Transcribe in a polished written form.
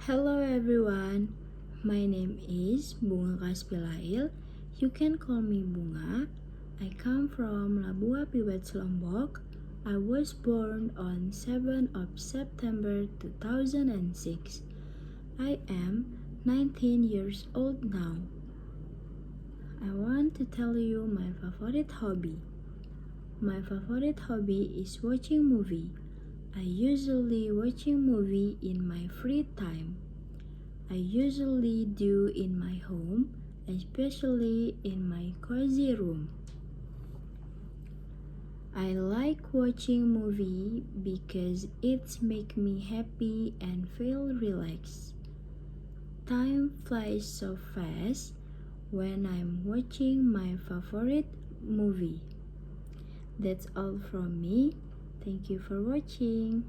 Hello everyone, my name is Bunga Kaspilail. You can call me Bunga. I come from Labua Piwet, Lombok. I was born on 7th of September 2006. I am 19 years old now. I want to tell you my favorite hobby. My favorite hobby is watching movie. I usually watching movie in my free time. I usually do in my home, especially in my cozy room. I like watching movie because it make me happy and feel relaxed. Time flies so fast when I'm watching my favorite movie. That's all from me. Thank you for watching.